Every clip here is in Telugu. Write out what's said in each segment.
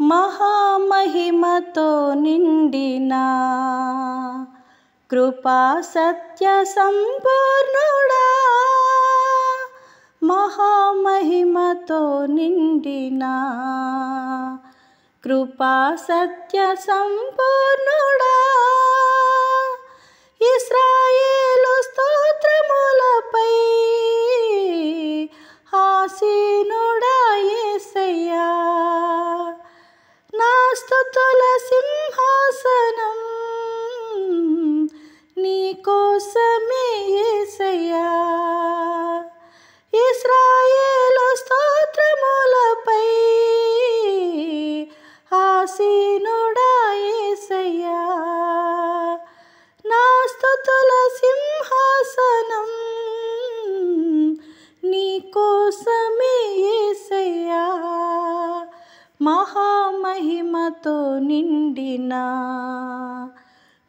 మహామహిమతో నిండిన కృపా సత్య సంపూర్ణుడా, మహామహిమతో నిండిన కృపా సత్య సంపూర్ణుడా, ఇశ్రాయేలు స్తోత్రములపై ఆసీనుడా యేసయ్యా, నా స్తుతుల సింహాసనం నీ కోసమే యేసయ్యా, ఇశ్రాయేలు స్తోత్రములపై ఆసీనుడా యేసయ్యా, నా స్తుతుల సింహాసనం నీ కోసమే యేసయ్యా, మహామహిమతో నిండిన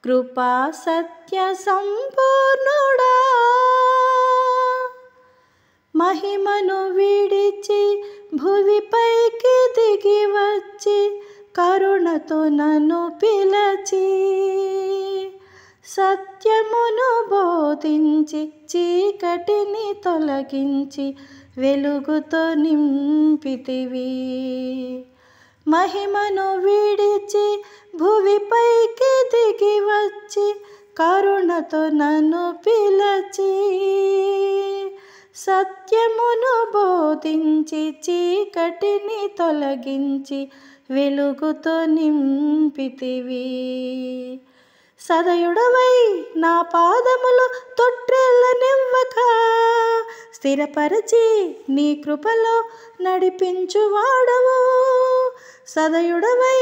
కృపా సత్య సంపూర్ణుడా, మహిమను విడిచి భువిపైకి దిగి వచ్చి కరుణతో నన్ను పిలచి సత్యమును బోధించి చీకటిని తొలగించి వెలుగుతో నింపితివి. మహిమను విడిచి భువిపైకి దిగి వచ్చి కరుణతో నన్ను పిలచి సత్యమును బోధించి చీకటిని తొలగించి వెలుగుతో నింపితివి. సదయుడవై నా పాదములు తొట్రెళ్ళనివ్వక స్థిరపరచి నీ కృపలో నడిపించువాడవు. సదయుడవై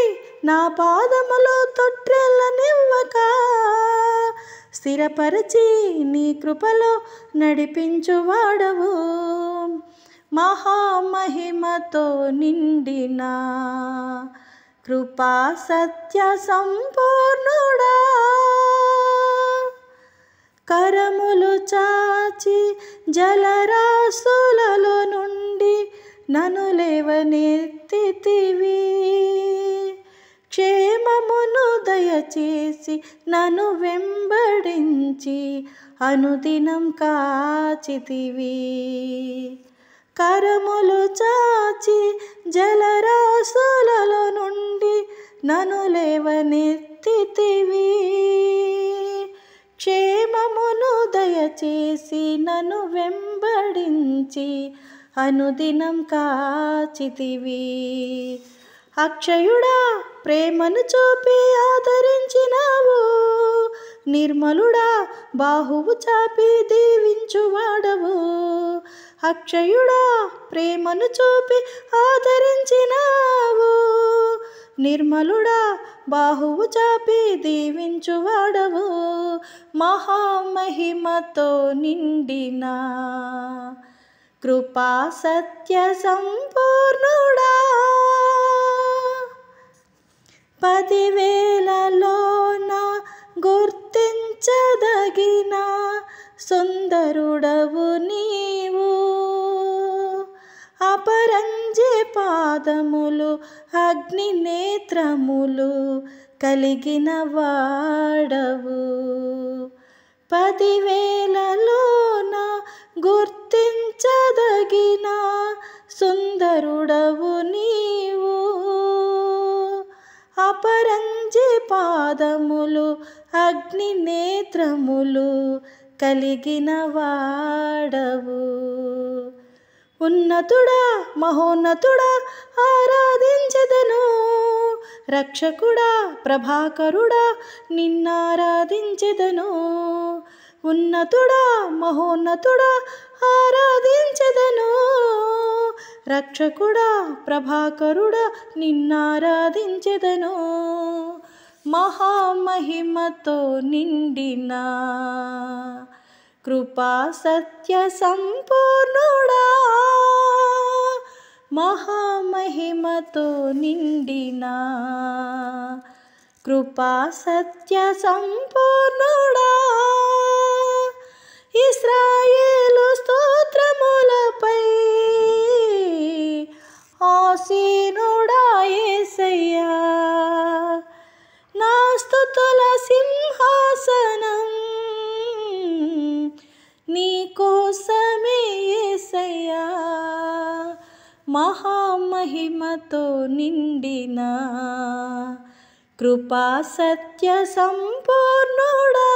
నా పాదములు తొట్రెళ్ళనివ్వక స్థిరపరచి నీ కృపలో నడిపించువాడవు. మహామహిమతో నిండిన కృపా సత్య సంపూర్ణుడా, కరములు చాచి జలరాశులలో నుండి నన్ను లేవనెత్తితివి. క్షేమమును దయచేసి నన్ను వెంబడించి అనుదినం కాచితివి. కరములు చాచి జలరాశులలో నుండి నన్ను లేవనెత్తితివి. క్షేమమును దయచేసి నన్ను వెంబడించి అనుదినం కాచితివి. అక్షయుడా ప్రేమను చూపి ఆదరించినావు, నిర్మలుడా బాహువు చాపి దీవించువాడవు. అక్షయుడా ప్రేమను చూపి ఆదరించినావు, నిర్మలుడా బాహువు చాపి దీవించువాడవు. మహామహిమతో నిండిన కృపా సత్య సంపూర్ణుడా, 10,000లోన గుర్తించదగిన సుందరుడవు నీవు. అపరంజి పాదములు అగ్ని నేత్రములు కలిగిన వాడవు. 10,000లోన గుర్తించదగిన సుందరుడవు నీవు. అపరంజి పాదములు అగ్ని నేత్రములు కలిగిన వాడవు. ఉన్నతుడా మహోన్నతుడా ఆరాధించెదను, రక్షకుడా ప్రభాకరుడా నిన్నారాధించెదను. ఉన్నతుడా మహోన్నతుడా ఆరాధించెదను, రక్షకుడా ప్రభాకరుడా నిన్నారాధించెదను. మహామహిమతో నిండిన కృపా సత్య సంపూర్ణుడా, మహామహిమతో నిండిన కృపా సత్య సంపూర్ణుడా, ఇశ్రాయేలు స్తోత్రములపై ఆసీనుడా యేసయ్యా. మహామహిమతో నిండిన కృపా సత్య సంపూర్ణుడా